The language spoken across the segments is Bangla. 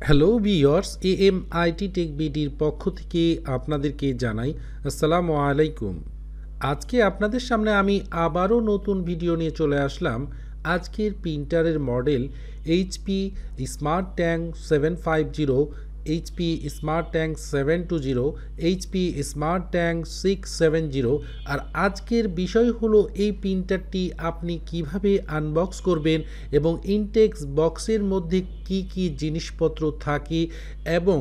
হ্যালো ভিউয়ার্স, এএমআইটি টেক বিডির পক্ষ থেকে আপনাদেরকে জানাই আসসালামু আলাইকুম। আজকে আপনাদের সামনে আমি আবারও নতুন ভিডিও নিয়ে চলে আসলাম। আজকের প্রিন্টারের model HP smart tank 750, HP smart tank 720, HP smart tank 670। আর আজকের বিষয় হলো এই প্রিন্টারটি আপনি কিভাবে আনবক্স করবেন এবং ইনটেক্স বক্সের মধ্যে কি কি জিনিসপত্র থাকে এবং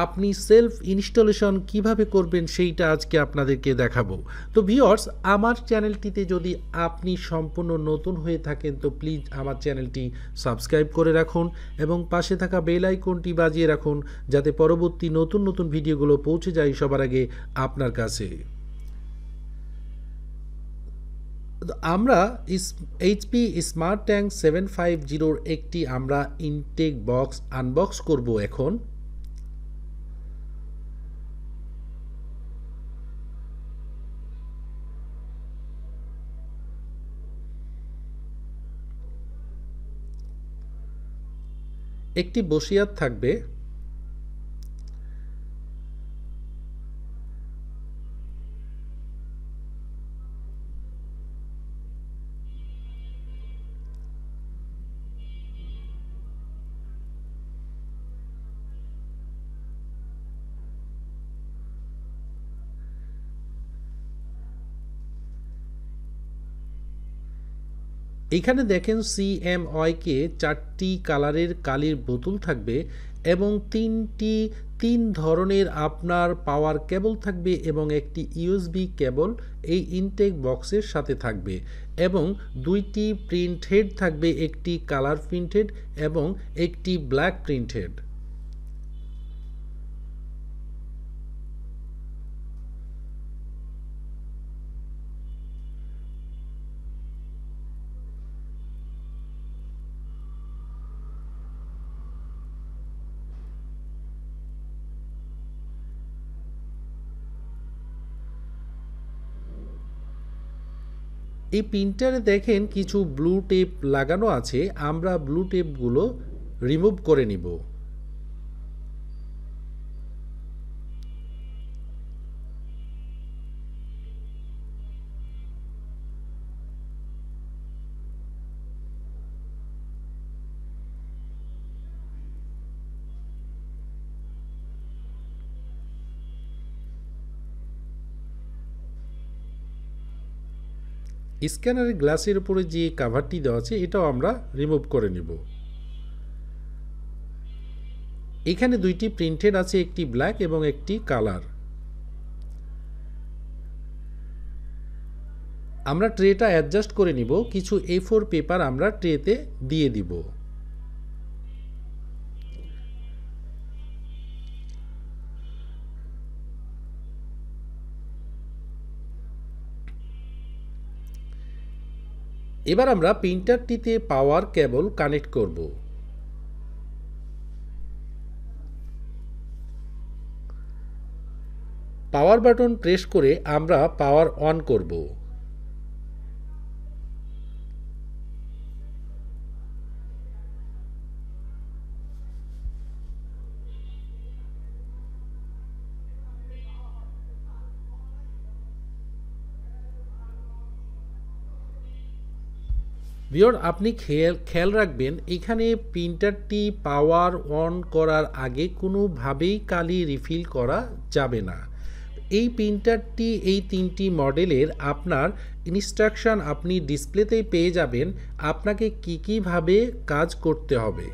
আপনি সেলফ ইনস্টলেশন কিভাবে করবেন সেইটা আজকে আপনাদেরকে দেখাবো। তো ভিউয়ার্স, আমার চ্যানেলটিতে যদি আপনি সম্পূর্ণ নতুন হয়ে থাকেন তো প্লিজ আমার চ্যানেলটি সাবস্ক্রাইব করে রাখুন এবং পাশে থাকা বেল আইকনটি বাজিয়ে রাখুন যাতে পরবর্তী নতুন নতুন ভিডিওগুলো পৌঁছে যায় সবার আগে আপনার কাছে। আমরা এইচপি স্মার্ট ট্যাঙ্ক 750 একটি আমরা ইনটেক বক্স আনবক্স করব এখন। একটি বসিয়াত থাকবে, এখানে দেখেন সিএমওয়াইকে 4টি কালারের কালির বোতল থাকবে এবং তিন ধরনের আপনার পাওয়ার কেবল থাকবে এবং একটি ইউএসবি কেবল এই ইনটেক বক্সের সাথে থাকবে এবং দুইটি প্রিন্ট হেড থাকবে, একটি কালার প্রিন্টেড এবং একটি ব্ল্যাক প্রিন্টেড। এই প্রিন্টারে দেখেন কিছু ব্লু টেপ লাগানো আছে, আমরা ব্লু টেপগুলো রিমুভ করে নিব। স্ক্যানারের গ্লাসের উপরে যে কাভারটি দেওয়া আছে এটাও আমরা রিমুভ করে নিব। এখানে দুইটি প্রিন্টেড আছে, একটি ব্ল্যাক এবং একটি কালার। আমরা ট্রেটা অ্যাডজাস্ট করে নিব, কিছু A4 পেপার আমরা ট্রেতে দিয়ে দিব। এবার আমরা প্রিন্টারটিতে পাওয়ার কেবল কানেক্ট করব। পাওয়ার বাটন প্রেস করে আমরা পাওয়ার অন করব। ভিউয়ার, আপনি খেয়াল রাখবেন এখানে প্রিন্টারটি পাওয়ার অন করার আগে কোনোভাবেই কালি রিফিল করা যাবে না। এই প্রিন্টারটি এই তিনটি মডেলের আপনার ইনস্ট্রাকশন আপনি ডিসপ্লেতেই পেয়ে যাবেন, আপনাকে কীভাবে কাজ করতে হবে।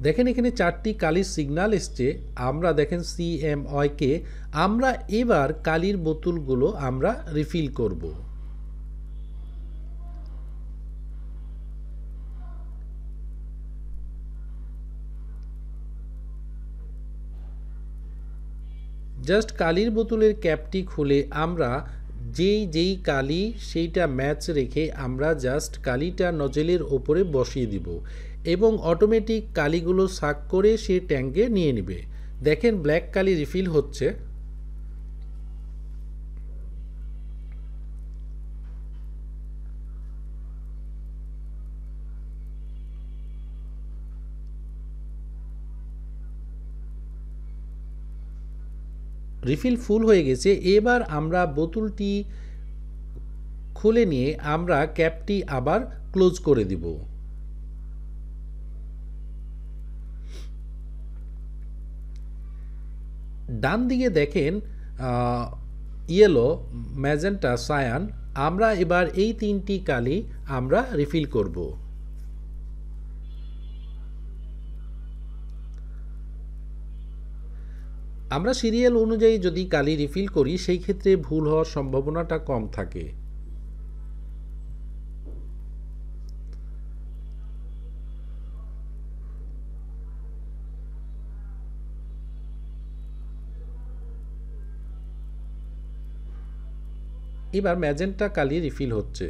দেখেন এখানে 4টি কালির সিগন্যাল এসছে, আমরা দেখেন সিএমওয়াইকে আমরা এবার কালির বোতলগুলো আমরা রিফিল করব। জাস্ট কালির বোতলের ক্যাপটি খুলে আমরা যেই কালি সেইটা ম্যাচ রেখে আমরা জাস্ট কালিটা নজেলের ওপরে বসিয়ে দিব এবং অটোমেটিক কালিগুলো সাক করে সে ট্যাঙ্কে নিয়ে নেবে। দেখেন ব্ল্যাক কালি রিফিল হচ্ছে। রিফিল ফুল হয়ে গেছে। এবার আমরা বোতলটি খুলে নিয়ে আমরা ক্যাপটি আবার ক্লোজ করে দিব। ডান দিকে দেখেন ইয়েলো, ম্যাজেন্টা, সায়ান। আমরা এবার এই তিনটি কালি আমরা রিফিল করব। আমরা সিরিয়াল অনুযায়ী যদি কালি রিফিল করি সেই ক্ষেত্রে ভুল হওয়ার সম্ভাবনাটা কম থাকে। এবার ম্যাজেন্টা কালি রিফিল হচ্ছে।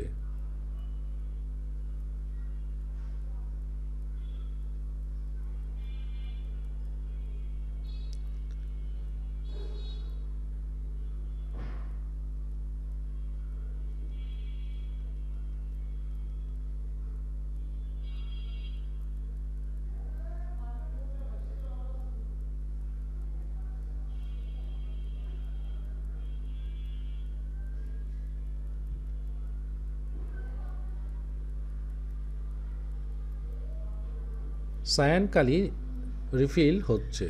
সায়ান কালি রিফিল হচ্ছে।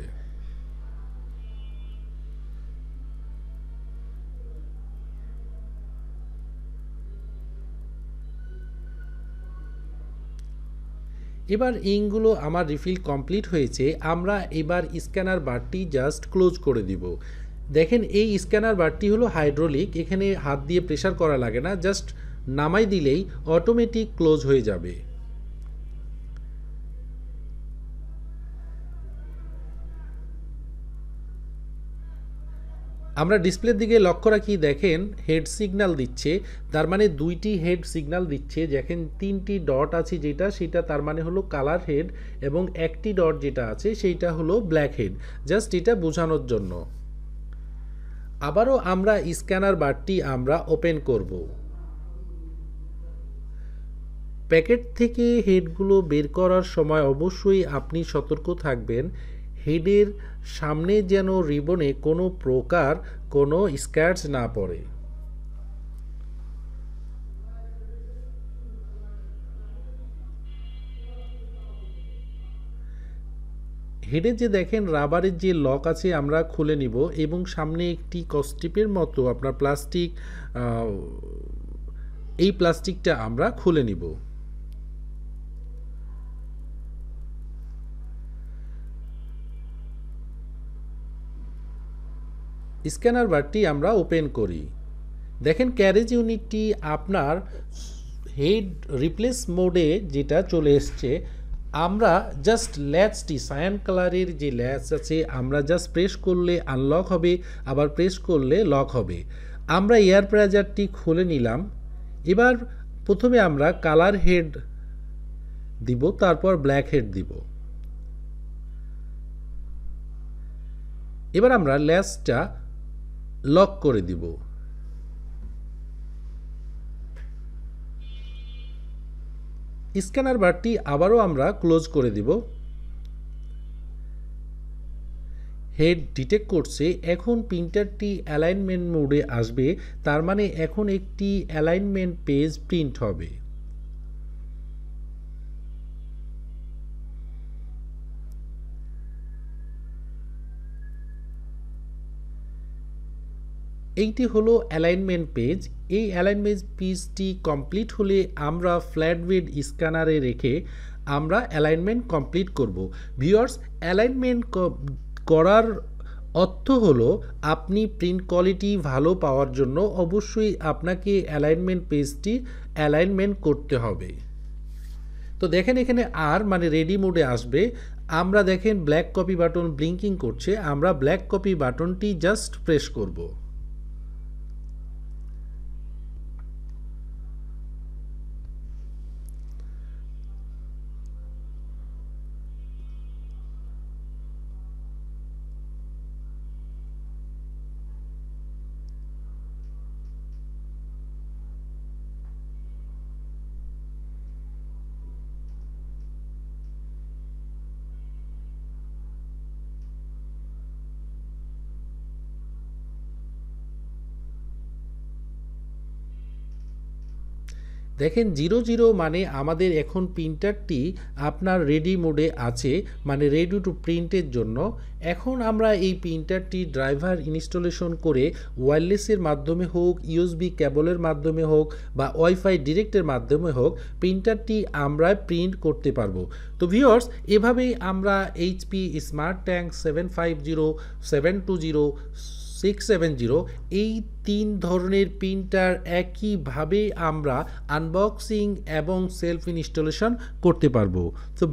এবার ইঙ্কগুলো আমার রিফিল কমপ্লিট হয়েছে। আমরা এবার স্ক্যানার বারটি জাস্ট ক্লোজ করে দিব। দেখেন এই স্ক্যানার বারটি হলো হাইড্রোলিক, এখানে হাত দিয়ে প্রেসার করা লাগে না, জাস্ট নামাই দিলেই অটোমেটিক ক্লোজ হয়ে যাবে। আমরা ডিসপ্লের দিকে লক্ষ্য রাখি, দেখেন হেড সিগন্যাল দিচ্ছে, তার মানে দুইটি হেড সিগন্যাল দিচ্ছে। দেখেন তিনটি ডট আছে যেটা, সেটা তার মানে হলো কালার হেড, এবং একটি ডট যেটা আছে সেইটা হলো ব্ল্যাক হেড। জাস্ট এটা বোঝানোর জন্য। আবারও আমরা স্ক্যানার বারটি আমরা ওপেন করব। প্যাকেট থেকে হেডগুলো বের করার সময় অবশ্যই আপনি সতর্ক থাকবেন, হেডের সামনে যেন রিবনে কোনো প্রকার কোনো স্ক্র্যাচ না পড়ে। হেডে যে দেখেন রাবারের যে লক আছে আমরা খুলে নিব, এবং সামনে একটি কস্টিপের মতো আপনার প্লাস্টিক, এই প্লাস্টিকটা আমরা খুলে নিব। স্ক্যানার বারটি আমরা ওপেন করি। দেখেন ক্যারেজ ইউনিটটি আপনার হেড রিপ্লেস মোডে যেটা চলে এসছে। আমরা জাস্ট ল্যাচটি সায়ান কালারের যে ল্যাচ আছে আমরা জাস্ট প্রেস করলে আনলক হবে, আবার প্রেস করলে লক হবে। আমরা এয়ার প্রেজারটি খুলে নিলাম। এবার প্রথমে আমরা কালার হেড দিব, তারপর ব্ল্যাক হেড দিব। এবার আমরা ল্যাচটা লক করে দিব। স্ক্যানার বারটি আবারও আমরা ক্লোজ করে দিব। হেড ডিটেক্ট করছে, এখন প্রিন্টারটি অ্যালাইনমেন্ট মোডে আসবে, তার মানে এখন একটি অ্যালাইনমেন্ট পেজ প্রিন্ট হবে। এইটি হলো অ্যালাইনমেন্ট পেজ। এই অ্যালাইনমেন্ট পেজটি কমপ্লিট হলে আমরা ফ্ল্যাট বেড স্ক্যানারে রেখে আমরা অ্যালাইনমেন্ট কমপ্লিট করব। ভিউয়ার্স, অ্যালাইনমেন্ট করার অর্থ হলো আপনি প্রিন্ট কোয়ালিটি ভালো পাওয়ার জন্য অবশ্যই আপনাকে অ্যালাইনমেন্ট পেজটি অ্যালাইনমেন্ট করতে হবে। তো দেখেন এখানে আর মানে রেডি মোডে আসবে। আমরা দেখেন ব্ল্যাক কপি বাটন ব্লিঙ্কিং করছে, আমরা ব্ল্যাক কপি বাটনটি জাস্ট প্রেস করব। দেখেন 00 মানে আমাদের এখন প্রিন্টারটি আপনার রেডি মোডে আছে, মানে রেডি টু প্রিন্টের জন্য। এখন আমরা এই প্রিন্টারটি ড্রাইভার ইনস্টলেশন করে ওয়্যারলেসের মাধ্যমে হোক, ইউএসবি কেবলের মাধ্যমে হোক বা ওয়াইফাই ডিরেক্টের মাধ্যমে হোক প্রিন্টারটি আমরা প্রিন্ট করতে পারবো। তো ভিউয়ার্স, এভাবেই আমরা এইচপি স্মার্ট ট্যাঙ্ক 750, 720, 670 এই 3 ধরনের প্রিন্টার একইভাবে আমরা আনবক্সিং এবং সেলফ ইনস্টলেশন করতে পারবো। তো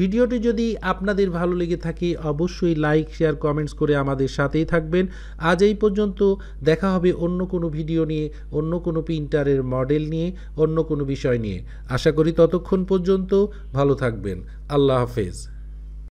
ভিডিওটি যদি আপনাদের ভালো লেগে থাকে অবশ্যই লাইক, শেয়ার, কমেন্টস করে আমাদের সাথেই থাকবেন। আজ এই পর্যন্ত, দেখা হবে অন্য কোনো ভিডিও নিয়ে, অন্য কোনো প্রিন্টারের মডেল নিয়ে, অন্য কোনো বিষয় নিয়ে। আশা করি ততক্ষণ পর্যন্ত ভালো থাকবেন। আল্লাহ হাফেজ।